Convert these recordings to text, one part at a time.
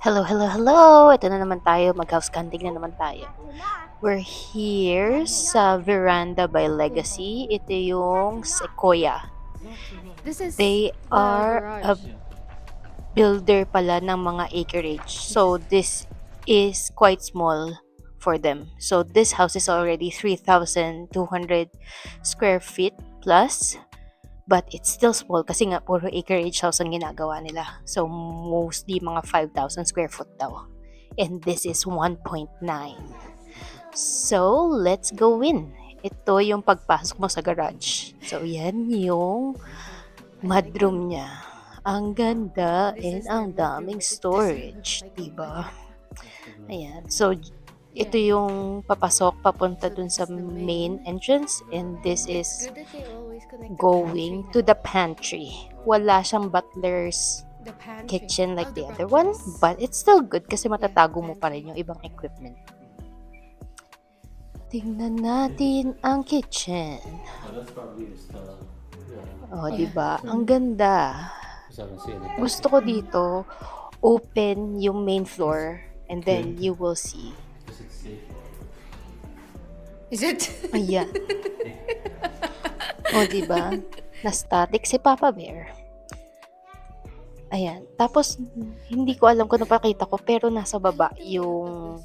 Hello, hello, hello! Ito na naman tayo, mag-house hunting na naman tayo. We're here sa Veranda by Legacy. Ito yung Sequoia. This is They the are a garage. builder pala ng mga acreage. So this is quite small for them. So this house is already 3,200 square feet plus. But it's still small kasi nga puro acreage house ang ginagawa nila. So mostly mga 5,000 square foot daw. And this is 1.9. So let's go in. Ito yung pagpasok mo sa garage. So yan yung mudroom niya. Ang ganda and ang daming storage, diba? Ayan. So ito yung papasok papunta dun sa main entrance, and this is Good that they always connect going to the pantry. Wala siyang butler's the pantry. kitchen like Oh, the other one, but it's still good kasi matatago mo pa rin yung ibang equipment. Tingnan natin ang kitchen. That's probably the style. Oh, di ba? Ang ganda. Gusto ko dito open yung main floor, and then you will see. Is it? Ayan. O, diba? Na-static si Papa Bear. Ayan. Tapos, hindi ko alam kung napakita ko, pero nasa baba yung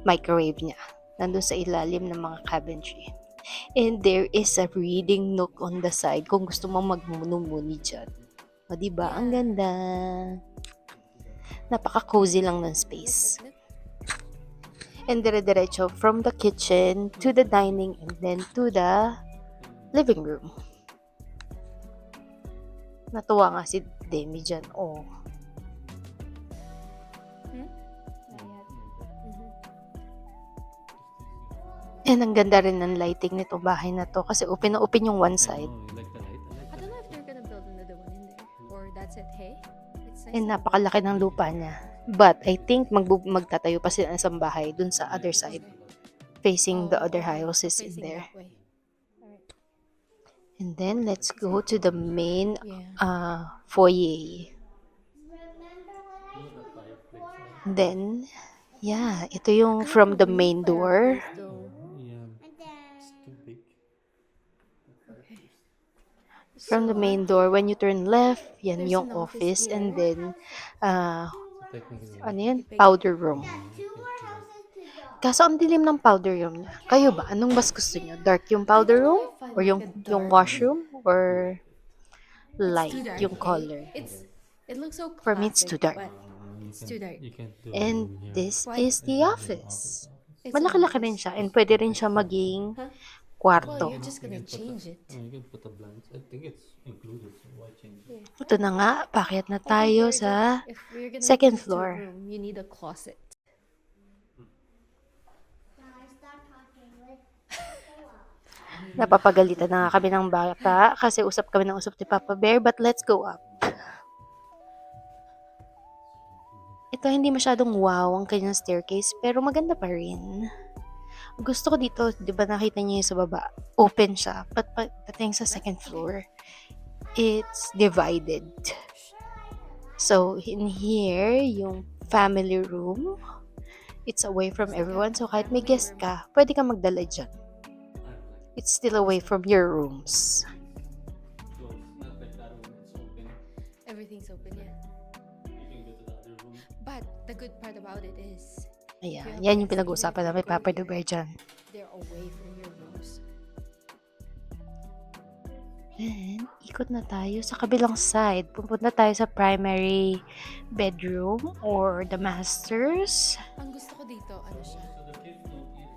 microwave niya. Nandun sa ilalim ng mga cabinetry. And there is a reading nook on the side kung gusto mong magmuni-muni dyan. O, diba? Ang ganda. Napaka-cozy lang ng space. And dire-diretso from the kitchen to the dining and then to the living room. Natuwa nga si Demi dyan. Oh. And ang ganda rin ng lighting nito bahay na to kasi open na open yung one side. You like the light? I don't know if they're gonna build another one in there, or that's it. Hey, it's nice. And napakalaki ng lupa niya. But I think magtatayo pa sila ng isang bahay dun sa other side, facing the other houses in Facing there. that way. Alright. And then let's go to the main Yeah. foyer. Then, yeah, ito yung from the main door. Yeah. It's too big. From the main door, when you turn left, yan There's yung an office, office and here. then, Technically, ano yan? Powder room. Kaso ang dilim ng powder room niya. Kayo ba? Anong mas gusto niyo? Dark yung powder room? Or yung washroom? Or light yung color? It looks so classic. For me, it's too dark. But it's too dark. you can't do And here. this Why? is the office. It's Malaki-laki an rin office. siya, and pwede rin siya maging Huh? Well, kwarto. you're just gonna change it. You can put the blinds. I think it's included, so why change it? Ito na nga, pakyat na tayo sa If we're gonna second make it into a floor. room, you need a closet. Napapagalitan na nga kami ng bata kasi usap kami ng usap ni Papa Bear, but let's go up. Ito hindi masyadong wow ang kanyang staircase, pero maganda pa rin. Gusto ko dito, di ba nakita niyo yung sa baba? Open siya, but pagdating sa second floor, it's divided. So, in here, yung family room, it's away from everyone. So, kahit may guest ka, pwede ka magdala dyan. It's still away from your rooms. So it's not like that room, it's open. Everything's open, yeah. You can go to the other room. But the good part about it is Ayan, yan yung pinag-uusapan namin, Papa Bear dyan. they're away from your rooms. Then, ikot na tayo sa kabilang side. Pupunta tayo sa primary bedroom or the master's. Ang gusto ko dito, ano siya? So the kids don't eat it.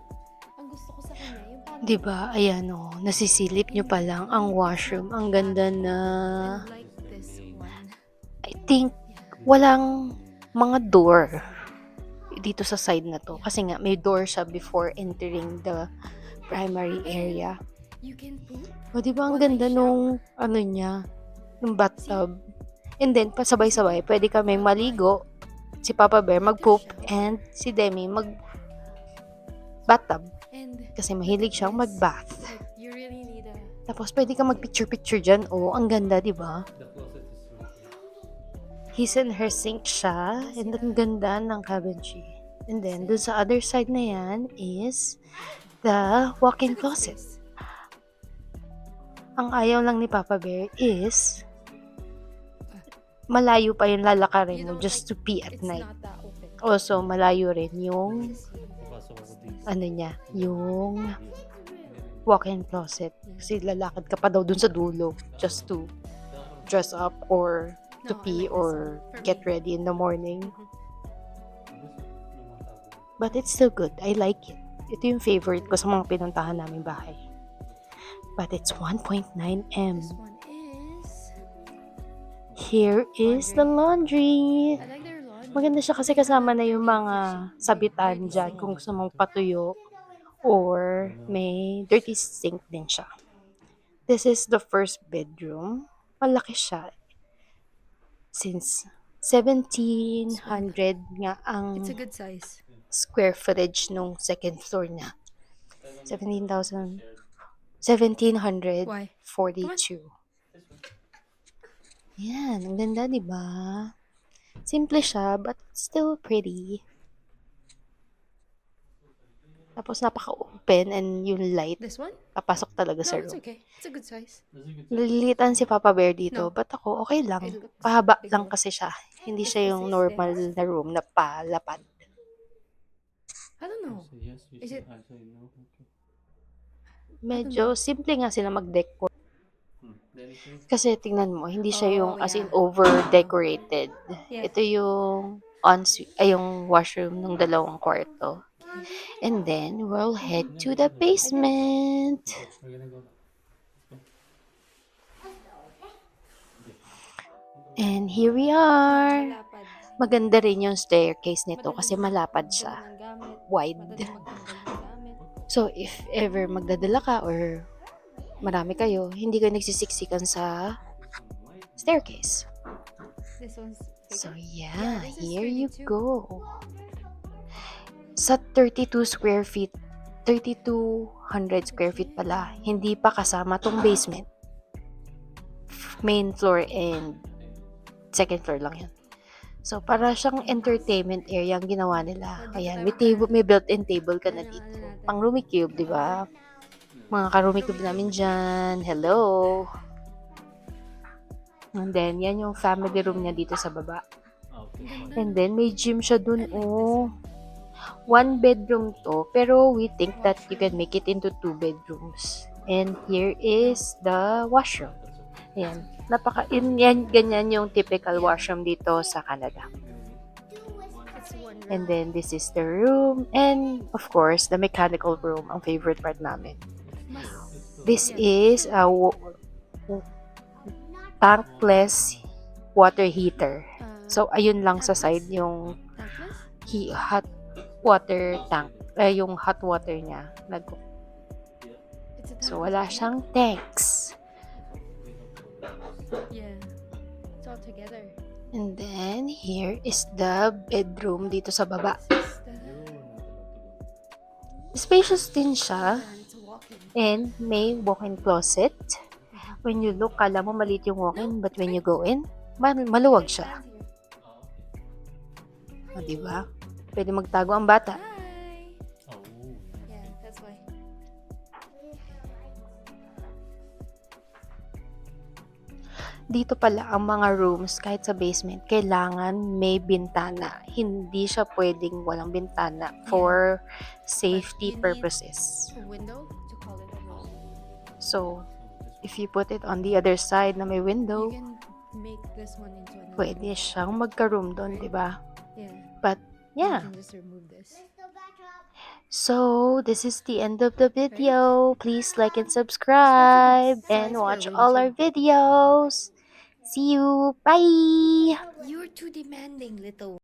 Ang gusto ko sa kanya, yung parang Diba? Ayan o, nasisilip nyo pa lang ang washroom. Ang ganda na. I like this one. I think walang mga door dito sa side na to. Kasi nga, may door siya before entering the primary area. You can poop. O, diba ang ganda nung, ano niya, nung bathtub. And then, pasabay-sabay, pwede kami maligo, si Papa Bear mag-poop, and si Demi mag-bathtub. And Kasi mahilig siyang mag-bath. like, you really need a Tapos, pwede ka mag-picture-picture dyan. Oh, ang ganda, diba? The closet is right here. his and her sink siya. And ang ganda ng cabinetry. And then, dun sa other side na yan is the walk-in It's a good closet. space. Ang ayaw lang ni Papa Bear is malayo pa yung lalakarin You mo know, just to pee at It's night. not that open. Also, malayo rin yung Papasok ako dito. ano niya, yung Dito. walk-in closet. Kasi lalakad ka pa daw dun sa dulo just to dress up or to No, I pee like this or one. For get me. ready in the morning. Lumang tago. But it's still good. I like it. Ito yung favorite ko sa mga pinuntahan namin bahay. But it's 1.9 M. This one is. Here is the laundry. I like their laundry. Maganda siya kasi kasama na yung mga sabitan dyan kung gusto mong patuyo or may dirty sink din siya. This is the first bedroom. Malaki siya. Since 1,700 nga It's a ang good size. square footage nung second floor niya. 17,000. 1,742. Why? Yan, ang ganda, di ba? Simple siya, but still pretty. Tapos napaka-open and yung light, This one? papasok talaga No, sa it's room. okay. It's a good size. That's a good Nalilitan si Papa Bear dito, No. but ako, okay lang. It looks Pahaba big lang enough. kasi siya. Hindi Is siya this yung his normal stairs? na room na palapad. I don't know. So yes, you Is say it- I say no. Okay. Medyo simple nga sila mag-decor. Then it is. Kasi tingnan mo, hindi siya yung Oh, as in yeah. over-decorated. Yeah. Ito yung ensuite, ay yung washroom ng dalawang kwarto. And then, we'll head to the basement. We're gonna go now. And here we are. Malapad. Maganda rin yung staircase nito kasi malapad Magdala siya. ng gamit. Wide. Madali magtanggal ng gamit. So, if ever magdadala ka or marami kayo, hindi kayo nagsisiksikan sa staircase. This one's bigger. So, Yeah, yeah, this is here you 32. go. Sa 32 square feet, 3,200 square feet pala, hindi pa kasama tong basement. Main floor and second floor lang yan. So, para siyang entertainment area ang ginawa nila. Ayan, may table, may built-in table ka na dito. Pang Rumi Cube, di ba? Mga ka-Rumi Cube namin dyan. Hello! And then, yan yung family room niya dito sa baba. Okay. And then, may gym siya dun, oh. 1 bedroom to, pero we think that you can make it into 2 bedrooms. And here is the washroom. Ayan. Yan, ganyan yung typical washroom dito sa Canada. It's one room. And then, this is the room. And, of course, the mechanical room, ang favorite part namin. This is a tankless water heater. So, ayun lang sa side yung tankless? hot water tank. Yung hot water niya. It's a So, tankless wala one. siyang tanks. Yeah. It's all together. And then, here is the bedroom dito sa baba. This is the Spacious din siya. and it's a walk-in. And may walk-in closet. When you look, kala mo maliit yung walk-in, but when you go in, maluwag siya. Stand here. O, diba? Pwede magtago ang bata. Hi. Oh. Yeah, that's why. Dito pala ang mga rooms, kahit sa basement, kailangan may bintana. Hindi siya pwedeng walang bintana for safety you need- purposes. A window to call it a room. So, if you put it on the other side na may You window, can make this one into another pwede room. siyang magka-room doon, di ba? Yeah. But, You yeah. can just remove this. So, this is the end of the video. Please like and subscribe and size for a watch room all too. our videos. See you. Bye. You're too demanding, little